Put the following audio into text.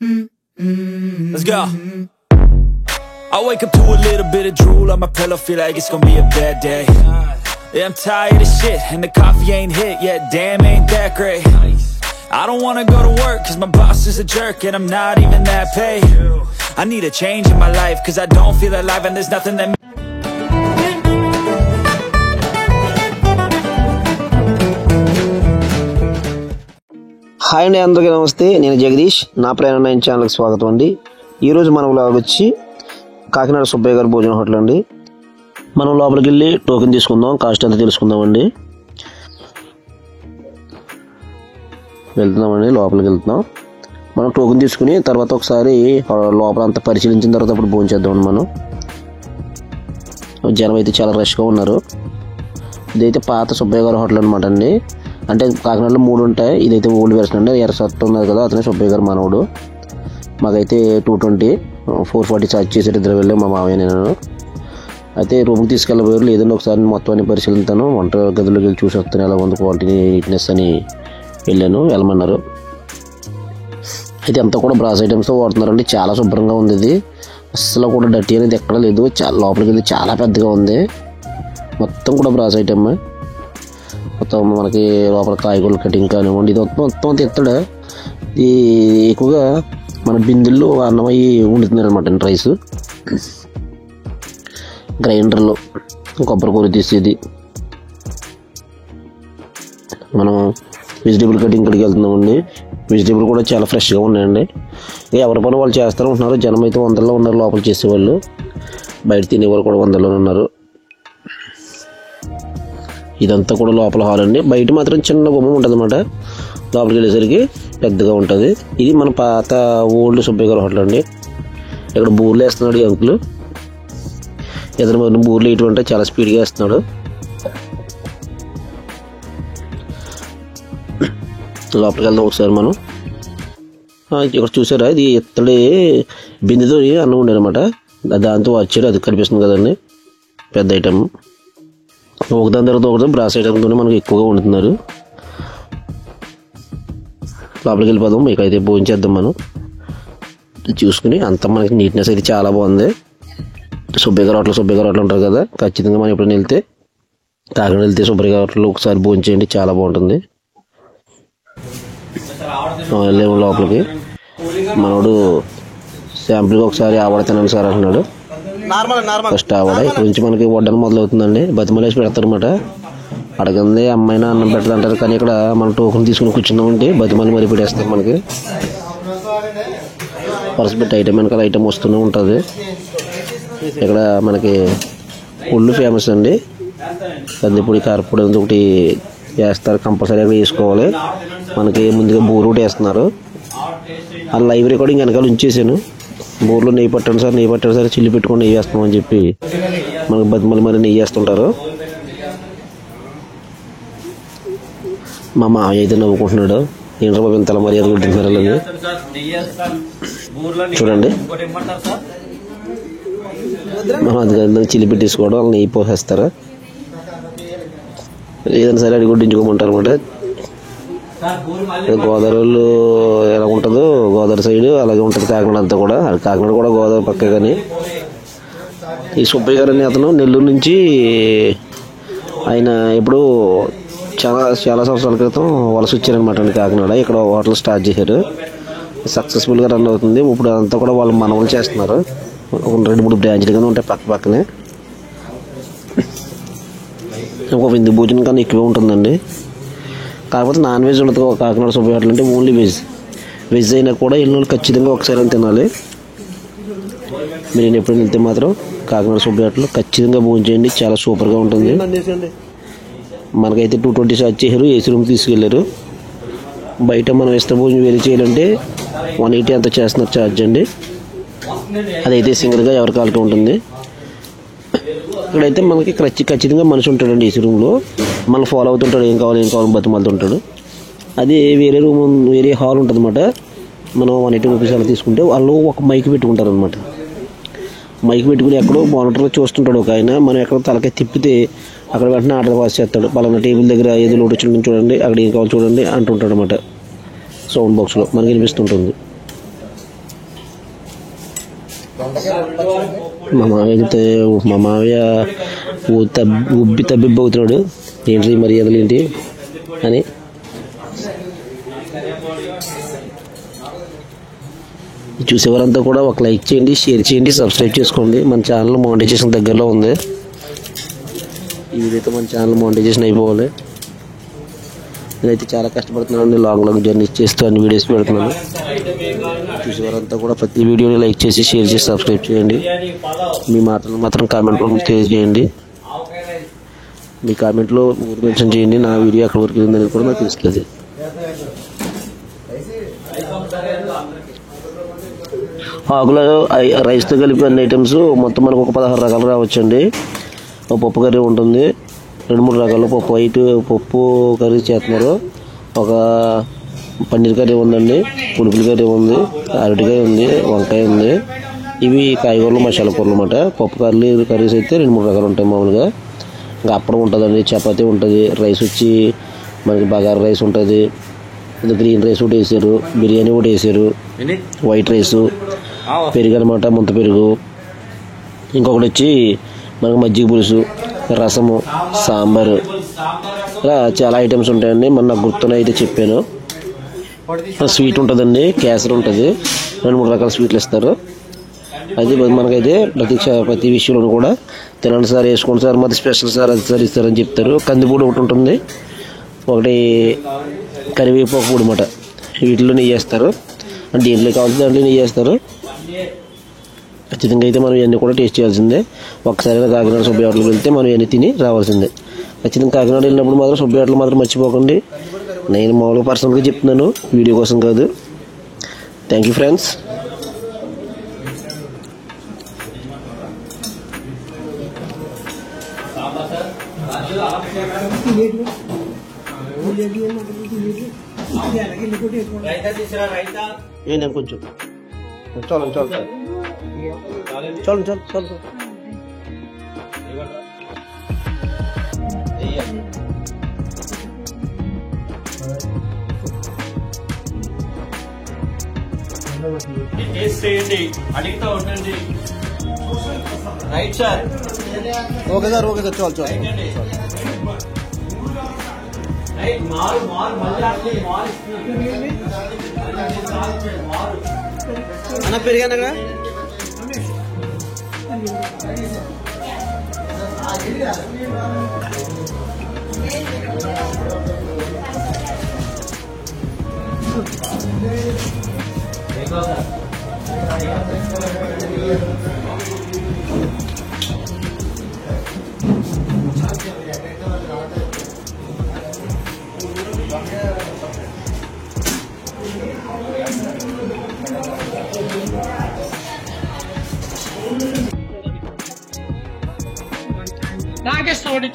Let's go. I wake up to a little bit of drool on my pillow, feel like it's gonna be a bad day. Yeah, I'm tired of shit, and the coffee ain't hit yet, damn ain't that great. I don't wanna go to work, cause my boss is a jerk, and I'm not even that paid. I need a change in my life, cause I don't feel alive, and there's nothing that hi అండి, అందరికీ నమస్తే. నేను జగదీష్. నా ప్రయాణ 9 ఛానల్కి స్వాగతం అండి. ఈరోజు మన వ్లాగ్ వచ్చి కాకినాడ సుబ్బయ్య గారి భోజన హోటల్ అండి. మనం లోపలికి వెళ్ళి టోకెన్ తీసుకుందాం, కాస్ట్ ఎంత తెలుసుకుందామండి. వెళ్తున్నామండి, లోపలికి వెళ్తున్నాం. మనం టోకెన్ తీసుకుని తర్వాత ఒకసారి లోపల అంతా పరిశీలించిన తర్వాత అప్పుడు భోజనం చేద్దామండి. మనం జనం అయితే చాలా రష్గా ఉన్నారు. ఇదైతే పాత సుబ్బయ్య గారి హోటల్ అనమాట అండి. అంటే కాకినాడలో 3 ఉంటాయి, ఇదైతే ఓల్డ్ వెర్షన్ అండి. ఎర్రసట్టు ఉన్నారు కదా, అతనే సుబ్బయ్య గారు మనవడు. మాకైతే 220 440 ఛార్జ్ చేసేది. ఇద్దరు వెళ్ళాం, మా మామయ్య నేను. అయితే రూమ్కి తీసుకెళ్ళబోయారు. లేదండి ఒకసారి మొత్తం అన్ని పరిశీలిస్తాను, వంట గదిలోకి వెళ్ళి చూసి వస్తాను ఎలా ఉంది క్వాలిటీ నీట్నెస్ అని వెళ్ళమన్నారు. అయితే అంతా కూడా బ్రాస్ ఐటమ్స్తో వాడుతున్నారండి. చాలా శుభ్రంగా ఉంది ఇది, అస్సలు కూడా డర్టీ అనేది ఎక్కడ లేదు. చాలా లోపలికి వెళ్ళి చాలా పెద్దగా ఉంది, మొత్తం కూడా బ్రాస్ ఐటమ్. మొత్తం మనకి లోపల కాయగూరలు కటింగ్ కానివ్వండి, ఇది మొత్తం తెత్తడా. ఇది ఎక్కువగా మన బిందుల్లో అన్నం అయ్యి వండుతున్నారు అనమాట రైస్. గ్రైండర్లో కొబ్బరి కూర తీసేది. మనం వెజిటేబుల్ కటింగ్ ఇక్కడికి వెళ్తున్నామండి. వెజిటేబుల్ కూడా చాలా ఫ్రెష్గా ఉన్నాయండి. ఎవరి పని వాళ్ళు చేస్తూ ఉంటున్నారు. జనం అయితే 100లో ఉన్నారు లోపల చేసేవాళ్ళు, బయట తినేవాళ్ళు కూడా 100లోనే ఉన్నారు. ఇదంతా కూడా లోపల హాల్ అండి. బయట మాత్రం చిన్న గుమ్మం ఉంటుంది అన్నమాట, లోపలికి వెళ్ళేసరికి పెద్దగా ఉంటుంది. ఇది మన పాత ఓల్డ్ సుబ్బయ్య గారి హోటల్ అండి. ఇక్కడ బూర్లు వేస్తున్నాడు ఈ అంకులు. ఎదురు మరి బూర్లు వేయటం చాలా స్పీడ్గా వేస్తున్నాడు. లోపలికి వెళ్దాం ఒకసారి మనం. ఇక్కడ చూసారా, ఇది ఇత్తడి బిందెతో అన్నం ఉండేది అనమాట. దాంతో వచ్చాడు, అది కనిపిస్తుంది కదండి, పెద్ద ఐటమ్. ఒకదాని తర్వాత ఒకటి బ్రాస్ ఐటమ్తోనే మనకు ఎక్కువగా వండుతున్నారు. లోపలికి వెళ్ళిపోదాం, మీకైతే భోజనం చేద్దాం మనం. చూసుకుని అంతా మనకి నీట్నెస్ అయితే చాలా బాగుంది. సుబ్బయ్య గారి హోటల్ ఉంటారు కదా, ఖచ్చితంగా మనం ఎప్పుడైనా వెళ్తే కాకినాడ వెళ్తే సుబ్బయ్య గారి హోటల్లో ఒకసారి భోజనం చేయండి, చాలా బాగుంటుంది. వెళ్ళేమో లోపలికి. మనోడు శాంపుల్గా ఒకసారి ఆవడ తినండి సార్ అంటున్నాడు. ఫస్ట్ ఆవడ ఇక్కడ నుంచి మనకి వడ్డన మొదలవుతుందండి. బతిమలేసి పెడతారు అనమాట. అడగంది అమ్మాయినా అన్నం పెట్టదు అంటారు, కానీ ఇక్కడ మనం టోకెన్ తీసుకుని కూర్చున్నామంటే బతిమలి మరి పెట్టేస్తారు. మనకి పర్స్ పెట్టి ఐటమ్ వెనకాల ఐటమ్ వస్తూనే ఉంటుంది. ఇక్కడ మనకి పుల్లు ఫేమస్ అండి. కందిపొడి కారపొడి ఒకటి వేస్తారు, కంపల్సరీ అక్కడ వేసుకోవాలి. మనకి ముందుగా బూరు ఒకటి వేస్తున్నారు. ఆ లైవ్ రికార్డింగ్ వెనకాల ఉంచేసాను. బూర్లో నెయ్యి పట్టండి సార్ చిల్లి పెట్టుకొని నెయ్యి వేస్తామని చెప్పి మనకు బతిమలి నెయ్యి వేస్తుంటారు. మా మామయ్య అయితే నవ్వుకుంటున్నాడు, ఏంట్రా బాబు ఇంతలా మర్యాద కొట్టింటున్నారు అలాగే. చూడండి, మనం అందుకని చిల్లి పెట్టేసుకోవడం, వాళ్ళు నెయ్యి పోసేస్తారు. ఏదైనా సరే అడిగి కొట్టించుకోమంటారు అనమాట. గోదావరి వాళ్ళు ఎలా ఉంటుందో గోదావరి సైడ్ అలాగే ఉంటుంది కాకినాడ అంతా కూడా. కాకినాడ కూడా గోదావరి పక్కే. కానీ ఈ సుబ్బయ్య గారు అనే అతను నెల్లూరు నుంచి ఆయన ఇప్పుడు చాలా సంవత్సరాల క్రితం వలస వచ్చారనమాట అండి కాకినాడ. ఇక్కడ హోటల్ స్టార్ట్ చేశారు, సక్సెస్ఫుల్గా రన్ అవుతుంది. ఇప్పుడు అంతా కూడా వాళ్ళు మనవలు చేస్తున్నారు. 2-3 బ్రాంచ్లు కానీ ఉంటాయి పక్కనే. ఒక విందు భోజనం కానీ ఎక్కువే ఉంటుందండి. కాకపోతే నాన్ వెజ్ ఉండదు కాకినాడ సుబ్బయ్య హోటల్ అంటే, ఓన్లీ వెజ్ అయినా కూడా వెళ్ళిన ఖచ్చితంగా ఒకసారి తినాలి. మీరు ఎప్పుడైనా వెళ్తే మాత్రం కాకినాడ సుబ్బయ్య హోటల్ ఖచ్చితంగా భోజనం చేయండి, చాలా సూపర్గా ఉంటుంది. మనకైతే 220 ఛార్జ్ చేశారు, ఏసీ రూమ్ తీసుకెళ్ళారు. బయట మనం ఇష్ట భోజనం వేరే చేయాలంటే 180 అంత చేస్తున్నారు ఛార్జ్ అండి. అదైతే సింగిల్గా ఎవరి కాళ్ళకి ఉంటుంది. ఇక్కడైతే మనకి ఖచ్చితంగా మనిషి ఉంటాడండి ఏసీ రూమ్లో, మనం ఫాలో అవుతుంటాడు, ఏం కావాలి బతిమాలుతుంటాడు. అది వేరే హాల్ ఉంటుంది అనమాట. మనం 180 రూపీస్ అలా తీసుకుంటే వాళ్ళు ఒక మైక్ పెట్టుకుంటారు అనమాట. మైక్ పెట్టుకుని ఎక్కడో మానిటర్లో చూస్తుంటాడు ఒక ఆయన. మనం ఎక్కడో తలకాయ తిప్పితే అక్కడ వెంటనే ఆర్డర్ పాస్ చేస్తాడు. పలానా టేబుల్ దగ్గర ఏది లోటు వచ్చిందని చూడండి, అక్కడ ఏం కావాలి చూడండి అంటుంటాడు అనమాట. సౌండ్ బాక్స్లో మనకి వినిపిస్తుంటుంది. మా మావయ్య ఉబ్బి తబ్బిబ్బి అవుతున్నాడు. ఏంటి మర్యాదలు ఏంటి అని. చూసేవారంతా కూడా ఒక లైక్ చేయండి, షేర్ చేయండి, సబ్స్క్రైబ్ చేసుకోండి. మన ఛానల్ మానిటైజేషన్ దగ్గరలో ఉంది. ఈ వీడియోతో మన ఛానల్ మానిటైజేషన్ అయిపోవాలి. నేనైతే చాలా కష్టపడుతున్నాను, లాంగ్ జర్నీ చేస్తూ అన్ని వీడియోస్ పెడుతున్నాను. చూసేవారంతా కూడా ప్రతి వీడియోని లైక్ చేసి, షేర్ చేసి, సబ్స్క్రైబ్ చేయండి. మీ మాటలు మాత్రం కామెంట్లో తెలియజేయండి. మీ కామెంట్లో ఊరు మెన్షన్ చేయండి. నా వీడియో అక్కడ వరకు ఉందని కూడా నాకు తెలుస్తుంది. ఆకులో రైస్తో కలిపి అన్ని ఐటమ్స్ మొత్తం మనకు ఒక 16 రకాలు రావచ్చండి. ఒక పప్పు కర్రీ ఉంటుంది, 2-3 రకాల పప్పు కర్రీ చేస్తున్నారు. ఒక పన్నీర్ కర్రీ ఉందండి, పులుపుల కర్రీ ఉంది, అరటికాయ ఉంది, వంకాయ ఉంది. ఇవి కాయగూరలు, మసాలా కూరలు అన్నమాట. పప్పు కర్రీస్ అయితే 2-3 రకాలు ఉంటాయి మామూలుగా. ఇంకా అప్పడం ఉంటుందండి, చపాతీ ఉంటుంది, రైస్ వచ్చి మనకి బగారా రైస్ ఉంటుంది, గ్రీన్ రైస్ ఒకటి వేసారు, బిర్యానీ ఒకటి వేసారు, వైట్ రైసు, పెరుగు అనమాట, ముంత పెరుగు. ఇంకొకటి వచ్చి మనకు మజ్జిగ పులుసు, రసము, సాంబారు, ఇలా చాలా ఐటమ్స్ ఉంటాయండి. నాకు గుర్తున్న అయితే చెప్పాను. స్వీట్ ఉంటుందండి, కేసరి ఉంటుంది, 2-3 రకాల స్వీట్లు ఇస్తారు. అది మనకైతే ప్రతి విషయంలో కూడా తినండి సార్, వేసుకోండి సార్, మాది స్పెషల్ సార్, అది సార్ ఇస్తారని చెప్తారు. కందిపూడి ఒకటి ఉంటుంది, ఒకటి కరివేపాకు పొడి అన్నమాట. వీటిలో నెయ్యి వేస్తారు, అంటే దీంట్లో కావాల్సి దాంట్లో నెయ్యి వేస్తారు. ఖచ్చితంగా అయితే మనం ఇవన్నీ కూడా టేస్ట్ చేయాల్సిందే. ఒకసారి కాకినాడ సుబ్బయ్య హోటల్కి వెళ్తే మనం ఇవన్నీ తిని రావాల్సిందే. ఖచ్చితంగా కాకినాడ వెళ్ళినప్పుడు మాత్రం సుబ్బయ్య హోటల్ మాత్రం మర్చిపోకండి. నేను మామూలుగా పర్సనల్గా చెప్తున్నాను, వీడియో కోసం కాదు. Thank you friends. ఏంటంటే కొంచెం చాలు చాలు చాలు చాలు చాలు చాలు. అడిగితే ఉండండి. Right sir. Okay sir, okay sir, చాలు చాలు. అన్న పెరిగాను అక్కడ. నాగేశ్వరుడి